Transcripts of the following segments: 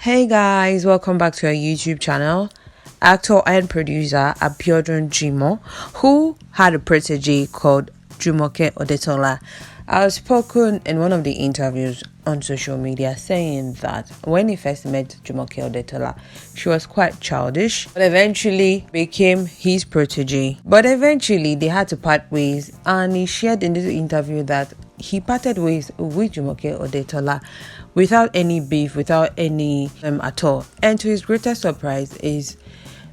Hey guys, welcome back to our YouTube channel. Actor and producer Abiodun Jimoh, who had a protege called Jumoke Odetola, has spoken in one of the interviews on social media saying that when he first met Jumoke Odetola, she was quite childish, but eventually became his protege. But eventually they had to part ways, and he shared in this interview that he parted ways with Jumoke Odetola without any beef, without any at all. And to his greatest surprise is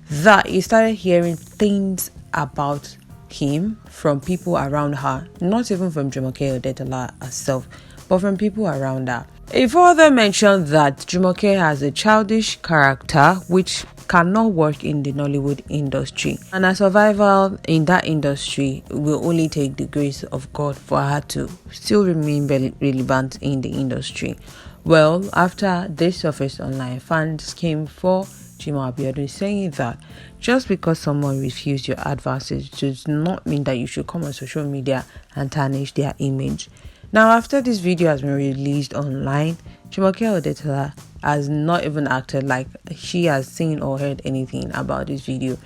that he started hearing things about him from people around her, not even from Jumoke Odetola herself, but from people around her. He further mentioned that Jumoke has a childish character which cannot work in the Nollywood industry, and a survival in that industry will only take the grace of God for her to still remain relevant in the industry. Well, after this surfaced online, fans came for Jimoh Abiodun saying that just because someone refused your advances does not mean that you should come on social media and tarnish their image. Now, after this video has been released online, Jumoke Odetola has not even acted like she has seen or heard anything about this video.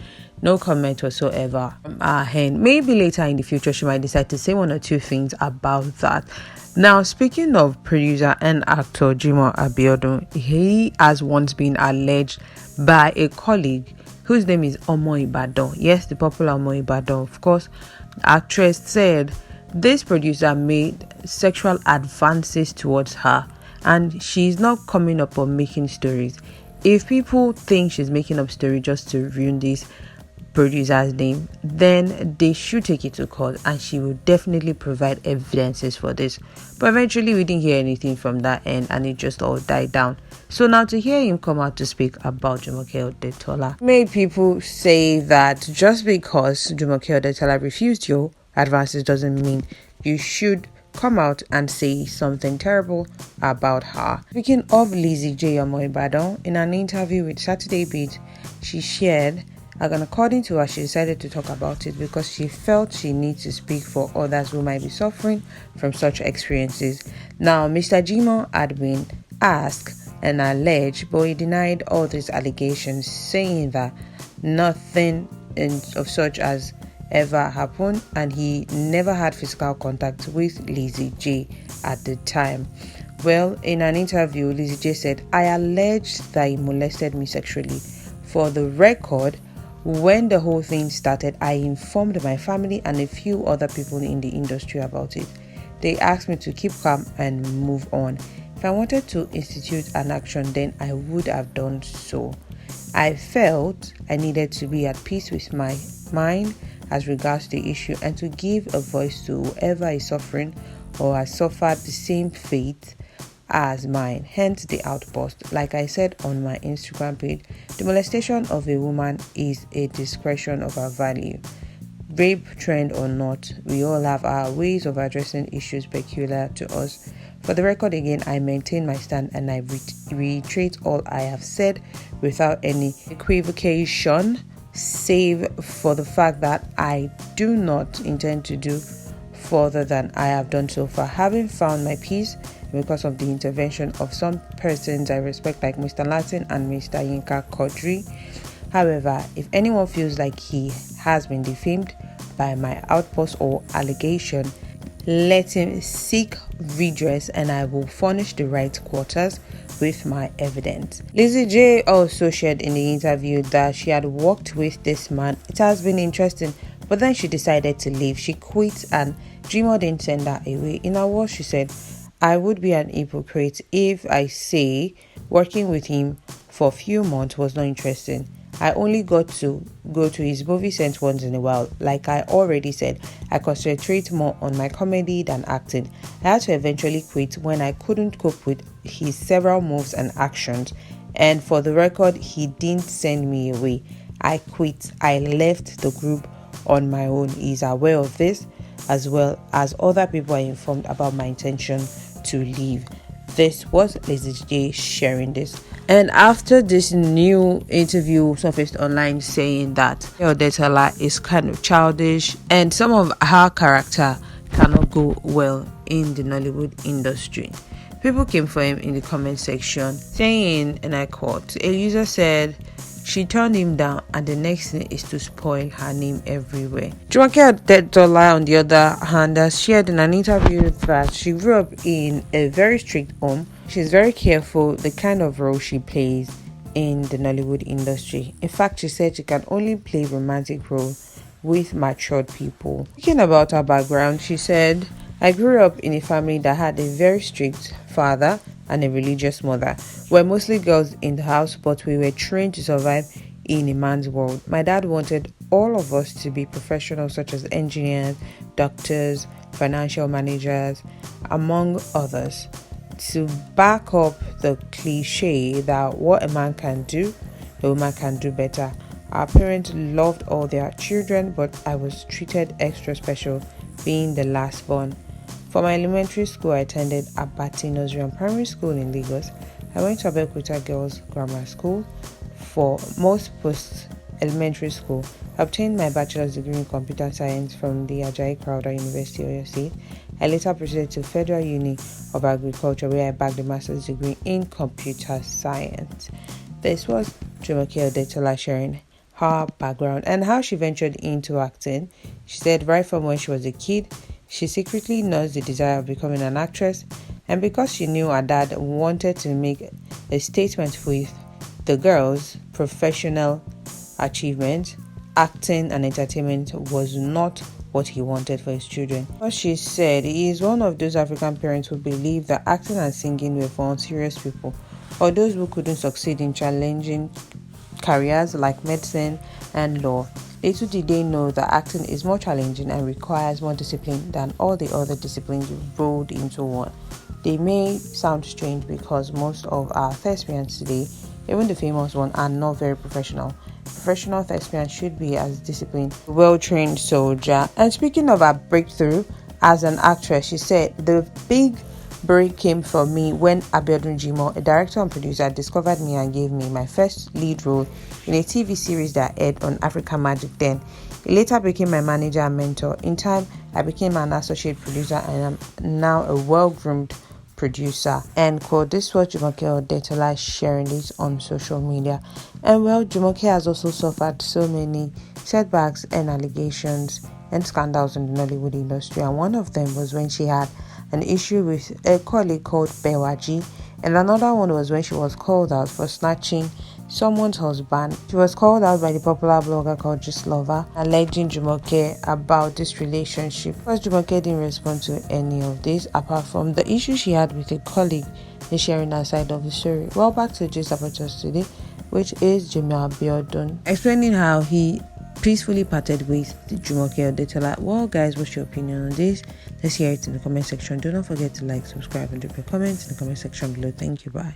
No comment whatsoever from her hand. Maybe later in the future she might decide to say one or two things about that. Now, speaking of producer and actor Jimoh Abiodun, he has once been alleged by a colleague whose name is Omo Ibadan. Yes, the popular Omo Ibadan. Of course, the actress said this producer made sexual advances towards her, and she's not coming up or making stories. If people think she's making up story just to ruin this producer's name, then they should take it to court, and she will definitely provide evidences for this. But eventually we didn't hear anything from that end, and it just all died down. So now to hear him come out to speak about Jumoke Odetola made people say that just because Jumoke Odetola refused your advances doesn't mean you should come out and say something terrible about her. Speaking of Lizzie J. Omo Ibadan, in an interview with Saturday Beat, she shared, and according to her, she decided to talk about it because she felt she needs to speak for others who might be suffering from such experiences. Now, Mr. Jimoh had been asked and alleged, but he denied all these allegations, saying that nothing of such as ever happened, and he never had physical contact with Lizzie J at the time. Well, in an interview, Lizzie J said, "I alleged that he molested me sexually. For the record, when the whole thing started, I informed my family and a few other people in the industry about it. They asked me to keep calm and move on. If I wanted to institute an action, then I would have done so. I felt I needed to be at peace with my mind as regards the issue and to give a voice to whoever is suffering or has suffered the same fate as mine, hence the outburst. Like I said on my Instagram page, the molestation of a woman is a discretion of our value. Rape trend or not, we all have our ways of addressing issues peculiar to us. For the record again, I maintain my stand and I reiterate all I have said without any equivocation, save for the fact that I do not intend to do further than I have done so far, having found my peace because of the intervention of some persons I respect, like Mr. Latin and Mr. Yinka Kodri. However, if anyone feels like he has been defamed by my outpost or allegation, let him seek redress and I will furnish the right quarters with my evidence." Lizzie J also shared in the interview that she had worked with this man. It has been interesting, but then she decided to leave. She quit and Jimoh didn't send her away. In her words, she said, "I would be an hypocrite if I say working with him for a few months was not interesting. I only got to go to his movie set once in a while. Like I already said, I concentrate more on my comedy than acting. I had to eventually quit when I couldn't cope with his several moves and actions. And for the record, he didn't send me away. I quit. I left the group on my own. He's aware of this, as well as other people are informed about my intention to leave." This was Lizzie J sharing this. And after this new interview surfaced online saying that Odetola is kind of childish and some of her character cannot go well in the Nollywood industry, People came for him in the comment section, saying, and I quote, a user said she turned him down and the next thing is to spoil her name everywhere. Jumoke Odetola, on the other hand, has shared in an interview that she grew up in a very strict home. She's very careful the kind of role she plays in the Nollywood industry. In fact, she said she can only play romantic roles with matured people. Speaking about her background, she said, I grew up in a family that had a very strict father and a religious mother. We're mostly girls in the house, but we were trained to survive in a man's world. My dad wanted all of us to be professionals such as engineers, doctors, financial managers, among others. To back up the cliche that what a man can do, the woman can do better. Our parents loved all their children, but I was treated extra special being the last born. For my elementary school, I attended Abati Nursery and Primary School in Lagos. I went to Abeokuta Girls Grammar School. For most post-elementary school, I obtained my bachelor's degree in computer science from the Ajayi Crowther University, Oyo State. I later proceeded to Federal Uni of Agriculture, where I bagged a master's degree in computer science. This was Jumoke Odetola sharing her background and how she ventured into acting. She said right from when she was a kid, she secretly nursed the desire of becoming an actress, and because she knew her dad wanted to make a statement with the girls' professional achievements, acting and entertainment was not what he wanted for his children. What she said, he is one of those African parents who believe that acting and singing were for unserious people, or those who couldn't succeed in challenging careers like medicine and law. Little did they know that acting is more challenging and requires more discipline than all the other disciplines rolled into one. They may sound strange because most of our thespians today, even the famous ones, are not very professional. Professional thespians should be as disciplined, well-trained soldier. And speaking of her breakthrough as an actress, she said, the big break came for me when Abiodun Jimoh, a director and producer, discovered me and gave me my first lead role in a TV series that aired on Africa Magic then. He later became my manager and mentor. In time, I became an associate producer and am now a well-groomed producer. End quote. This was Jumoke Odetola sharing this on social media. And well, Jumoke has also suffered so many setbacks and allegations and scandals in the Nollywood industry, and one of them was when she had an issue with a colleague called Bewaji, and another one was when she was called out for snatching someone's husband. She was called out by the popular blogger called Gislova, alleging Jumoke about this relationship. Because Jumoke didn't respond to any of this apart from the issue she had with a colleague in sharing her side of the story. Well, back to the gist about us today, which is Jimoh Abiodun explaining how he peacefully parted with Jumoke Odetola. Well, guys, what's your opinion on this? Let's hear it in the comment section. Do not forget to like, subscribe, and drop your comments in the comment section below. Thank you. Bye.